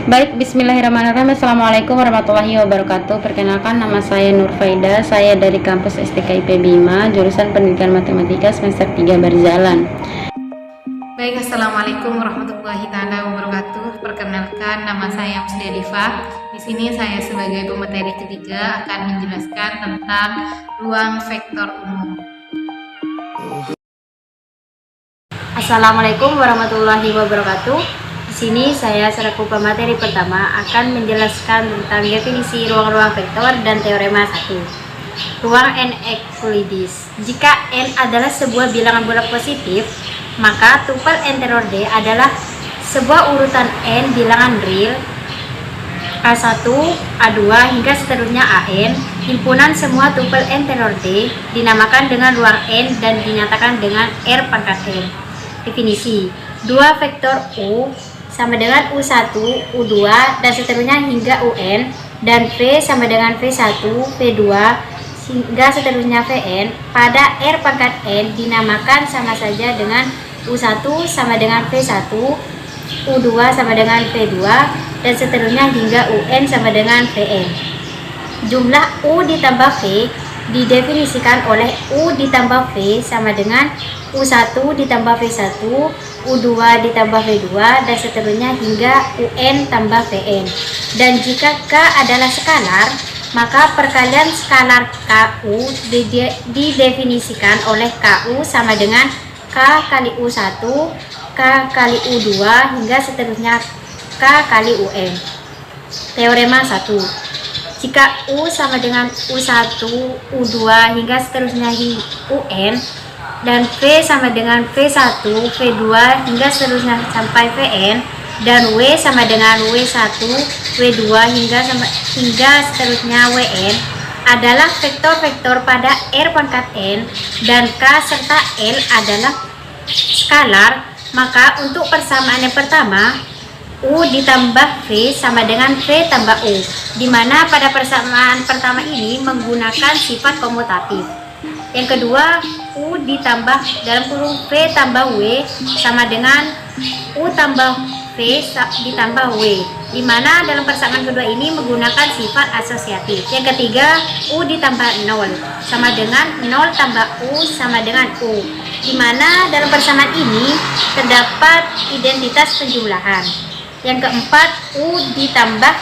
Baik, bismillahirrahmanirrahim. Assalamualaikum warahmatullahi wabarakatuh. Perkenalkan, nama saya Nur Faida. Saya dari kampus STKIP Bima, jurusan Pendidikan Matematika semester 3 berjalan. Baik, assalamualaikum warahmatullahi wabarakatuh. Perkenalkan, nama saya Muslia Diva. Di sini saya sebagai pemateri ketiga akan menjelaskan tentang ruang vektor umum. Assalamualaikum warahmatullahi wabarakatuh. Di sini saya selaku pemateri pertama akan menjelaskan tentang definisi ruang-ruang vektor dan teorema 1. Ruang N Euclides. Jika N adalah sebuah bilangan bulat positif, maka tupel N teror D adalah sebuah urutan N bilangan real A1, A2 hingga seterusnya AN. Himpunan semua tupel N teror D dinamakan dengan ruang N dan dinyatakan dengan R pangkat N. Definisi: dua vektor U sama dengan U1, U2 dan seterusnya hingga UN, dan V sama dengan V1, V2 hingga seterusnya Vn pada R pangkat N dinamakan sama saja dengan U1 sama dengan V1, U2 sama dengan V2 dan seterusnya hingga UN sama dengan Vn. Jumlah U ditambah V didefinisikan oleh U ditambah V sama dengan U1 ditambah V1, U2 ditambah V2 dan seterusnya hingga UN tambah Vn. Dan jika K adalah skalar, maka perkalian skalar KU didefinisikan oleh KU sama dengan K kali U1, K kali U2 hingga seterusnya K kali UN. Teorema 1. Jika U sama dengan U1, U2 hingga seterusnya UN, dan V sama dengan V1, V2 hingga seterusnya sampai Vn, dan W sama dengan W1, W2 hingga seterusnya Wn adalah vektor-vektor pada R pangkat N, dan K serta L adalah skalar, maka untuk persamaan yang pertama, U ditambah V sama dengan V tambah U, di mana pada persamaan pertama ini menggunakan sifat komutatif. Yang kedua, U ditambah dalam kurung V tambah W sama dengan U tambah V ditambah W, di mana dalam persamaan kedua ini menggunakan sifat asosiatif. Yang ketiga, U ditambah 0 sama dengan 0 tambah U sama dengan U, di mana dalam persamaan ini terdapat identitas penjumlahan. Yang keempat, U ditambah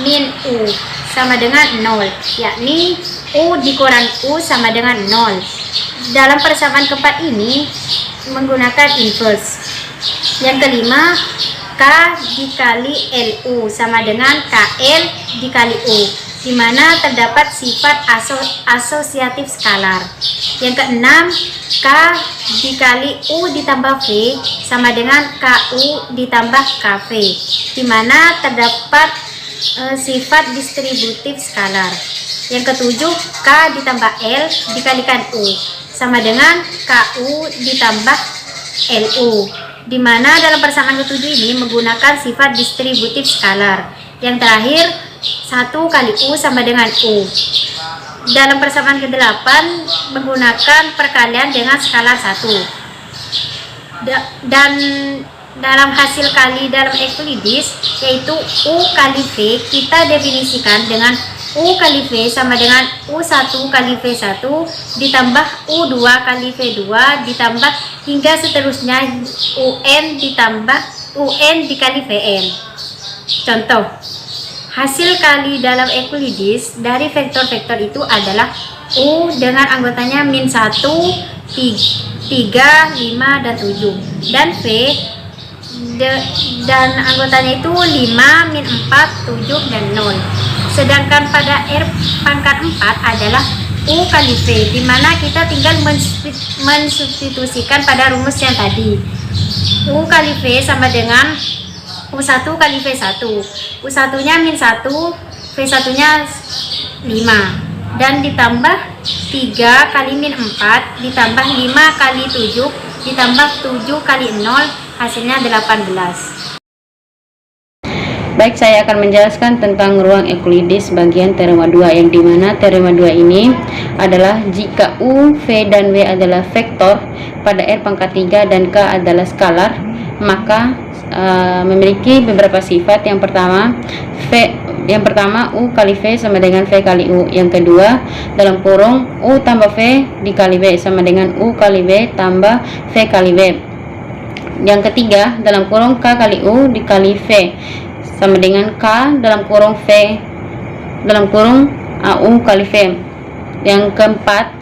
min U sama dengan 0, yakni U dikurang U sama dengan 0. Dalam persamaan keempat ini menggunakan inverse. Yang kelima, K dikali LU sama dengan KL dikali U, di mana terdapat sifat asosiatif skalar. Yang keenam, K dikali U ditambah V sama dengan KU ditambah KV, di mana terdapat sifat distributif skalar. Yang ketujuh, K ditambah L dikalikan U sama dengan KU ditambah LU, di mana dalam persamaan ketujuh ini menggunakan sifat distributif skalar. Yang terakhir, 1 kali U sama dengan U. Dalam persamaan ke-8 menggunakan perkalian dengan skalar 1. Dan dalam hasil kali dalam Euclides, yaitu U kali V, kita definisikan dengan U kali V sama dengan U1 kali V1 ditambah U2 kali V2 ditambah hingga seterusnya UN ditambah UN dikali Vn. Contoh, hasil kali dalam Euclides dari vektor-vektor itu adalah U dengan anggotanya min 1, 3, 5, dan 7, dan V dan anggotanya itu 5, min 4, 7, dan 0. Sedangkan pada R pangkat 4 adalah U kali V, di mana kita tinggal mensubstitusikan pada rumus yang tadi. U kali V sama dengan U1 kali V1. U1 nya min 1, V1 nya 5, dan ditambah 3 kali min 4 ditambah 5 kali 7 ditambah 7 kali 0, hasilnya 18. Baik, saya akan menjelaskan tentang ruang Euclides bagian teorema 2, yang dimana teorema 2 ini adalah jika U, V, dan W adalah vektor pada R pangkat 3 dan K adalah skalar, maka memiliki beberapa sifat. Yang pertama U kali V sama dengan V kali U. Yang kedua, dalam kurung U tambah V dikali V sama dengan U kali V tambah V kali V. Yang ketiga, dalam kurung K kali U dikali V sama dengan K dalam kurung V dalam kurung AU kali V. Yang keempat,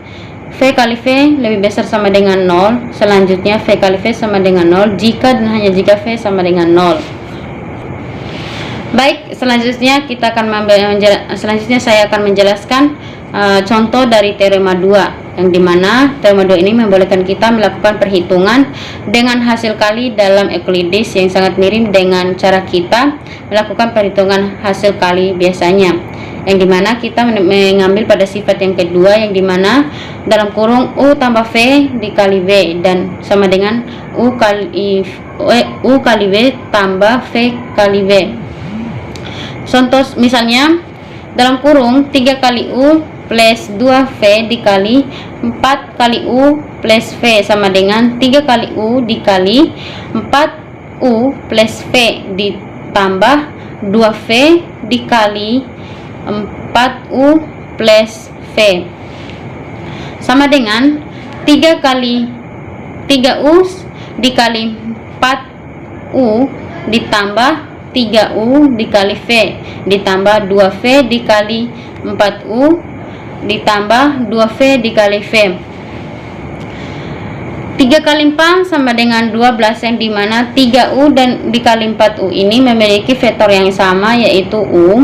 V kali V lebih besar sama dengan 0. Selanjutnya V kali V sama dengan 0 jika dan hanya jika V sama dengan 0. Baik, selanjutnya saya akan menjelaskan contoh dari teorema 2, yang dimana teorema 2 ini membolehkan kita melakukan perhitungan dengan hasil kali dalam Euclides yang sangat mirip dengan cara kita melakukan perhitungan hasil kali biasanya, yang dimana kita mengambil pada sifat yang kedua, yang dimana dalam kurung U tambah V dikali V dan sama dengan U kali V tambah V kali V. Contoh misalnya, dalam kurung 3 kali U plus 2V dikali 4 kali U plus V sama dengan 3 kali U dikali 4U plus V ditambah 2V dikali 4U plus V sama dengan 3 kali 3U dikali 4U ditambah 3U dikali V ditambah 2V dikali 4U ditambah 2V dikali V. 3 kali 4 sama dengan 12, yang dimana 3U dan dikali 4U ini memiliki vektor yang sama, yaitu U.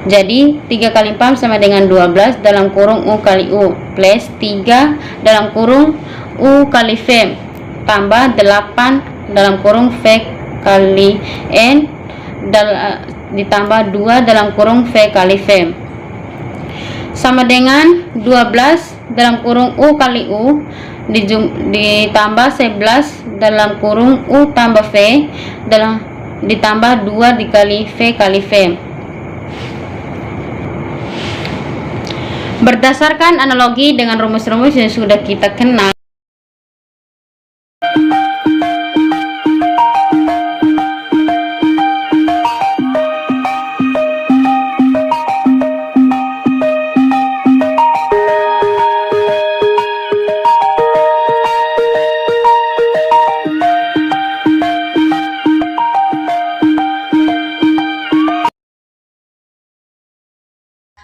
Jadi 3 kali 4 sama dengan 12 dalam kurung U kali U plus 3 dalam kurung U kali V tambah 8 dalam kurung V kali N ditambah 2 dalam kurung V kali V sama dengan 12 dalam kurung U kali U ditambah 11 dalam kurung U tambah V ditambah 2 dikali V kali V. Berdasarkan analogi dengan rumus-rumus yang sudah kita kenal,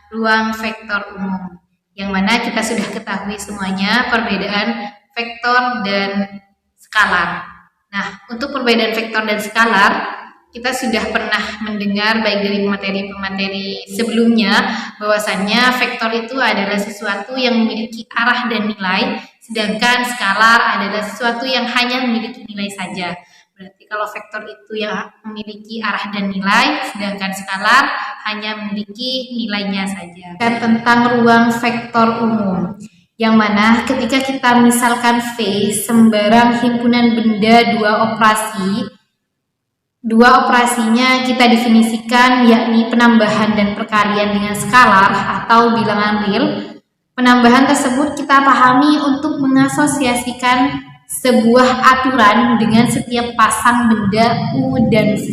ruang vektor umum, yang mana kita sudah ketahui semuanya perbedaan vektor dan skalar. Nah, untuk perbedaan vektor dan skalar, kita sudah pernah mendengar baik dari materi-materi sebelumnya bahwasannya vektor itu adalah sesuatu yang memiliki arah dan nilai, sedangkan skalar adalah sesuatu yang hanya memiliki nilai saja. Berarti kalau vektor itu yang memiliki arah dan nilai, sedangkan skalar hanya memiliki nilainya saja. Dan tentang ruang vektor umum, yang mana ketika kita misalkan V sembarang himpunan benda dua operasinya kita definisikan, yakni penambahan dan perkalian dengan skalar atau bilangan real. Penambahan tersebut kita pahami untuk mengasosiasikan sebuah aturan dengan setiap pasang benda U dan V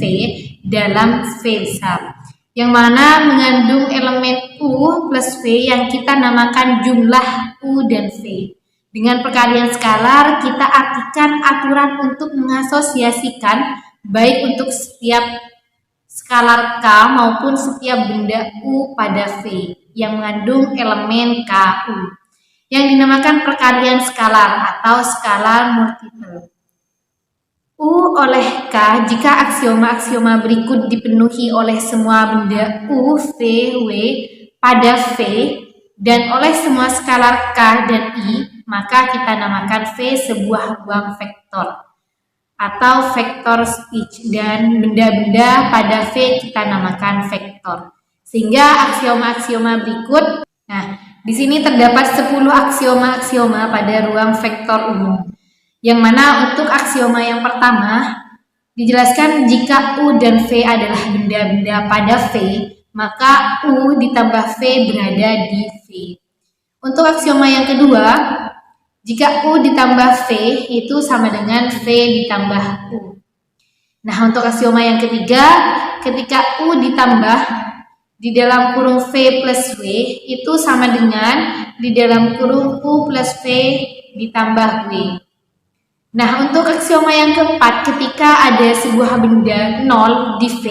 dalam V besar, yang mana mengandung elemen U plus V yang kita namakan jumlah U dan V. Dengan perkalian skalar, kita artikan aturan untuk mengasosiasikan baik untuk setiap skalar K maupun setiap benda U pada V yang mengandung elemen KU, yang dinamakan perkalian skalar atau skalar multiple. U oleh K jika aksioma-aksioma berikut dipenuhi oleh semua benda U, V, W pada V dan oleh semua skalar K dan I, maka kita namakan V sebuah ruang vektor atau vektor speech, dan benda-benda pada V kita namakan vektor. Sehingga aksioma-aksioma berikut, nah, di sini terdapat 10 aksioma-aksioma pada ruang vektor umum, yang mana untuk aksioma yang pertama dijelaskan jika U dan V adalah benda-benda pada V, maka U ditambah V berada di V. Untuk aksioma yang kedua, jika U ditambah V itu sama dengan V ditambah U. Nah, untuk aksioma yang ketiga, ketika U ditambah di dalam kurung V plus W itu sama dengan di dalam kurung U plus V ditambah W. Nah, untuk aksioma yang keempat, ketika ada sebuah benda 0 di V,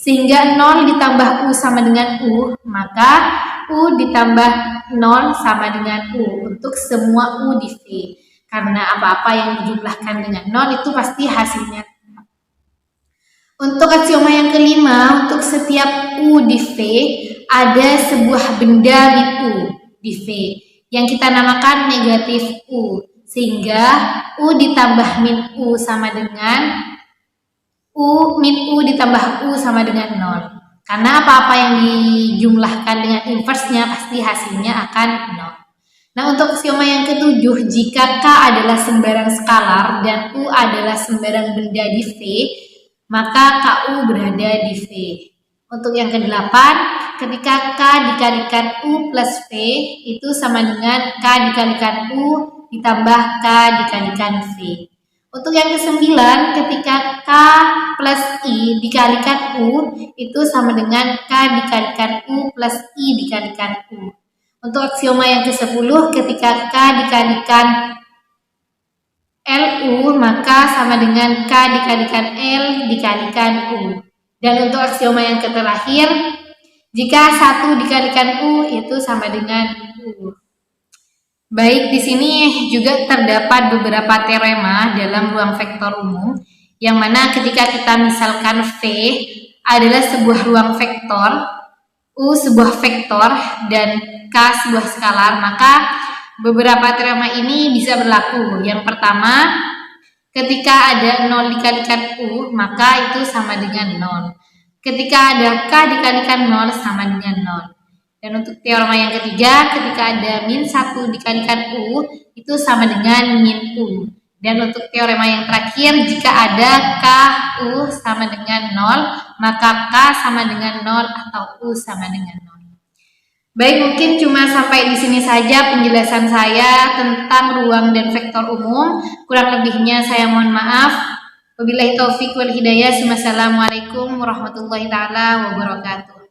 sehingga 0 ditambah U sama dengan U, maka U ditambah 0 sama dengan U untuk semua U di V. Karena apa-apa yang dijumlahkan dengan 0 itu pasti hasilnya. Untuk aksioma yang kelima, untuk setiap U di V, ada sebuah benda min U di V, yang kita namakan negatif U. Sehingga U ditambah min U sama dengan min U ditambah U sama dengan 0. Karena apa-apa yang dijumlahkan dengan inverse-nya pasti hasilnya akan 0. Nah, untuk aksioma yang ketujuh, jika K adalah sembarang skalar dan U adalah sembarang benda di V, maka KU berada di V. Untuk yang kedelapan, ketika K dikalikan U plus V itu sama dengan K dikalikan U ditambah K dikalikan V. Untuk yang kesembilan, ketika K plus I dikalikan U itu sama dengan K dikalikan U plus I dikalikan U. Untuk aksioma yang ke-10, ketika K dikalikan LU maka sama dengan K dikalikan L dikalikan U. Dan untuk aksioma yang terakhir, jika 1 dikalikan U itu sama dengan U. Baik, di sini juga terdapat beberapa teorema dalam ruang vektor umum, yang mana ketika kita misalkan V adalah sebuah ruang vektor, U sebuah vektor, dan K sebuah skalar, maka beberapa teorema ini bisa berlaku. Yang pertama, ketika ada 0 dikalikan U, maka itu sama dengan 0. Ketika ada K dikalikan 0, sama dengan 0. Dan untuk teorema yang ketiga, ketika ada min 1 dikalikan U, itu sama dengan min U. Dan untuk teorema yang terakhir, jika ada K, U sama dengan 0, maka K sama dengan 0 atau U sama dengan 0. Baik, mungkin cuma sampai di sini saja penjelasan saya tentang ruang dan vektor umum. Kurang lebihnya saya mohon maaf. Wabillahi taufiq wal hidayah. Wassalamualaikum warahmatullahi taala wabarakatuh.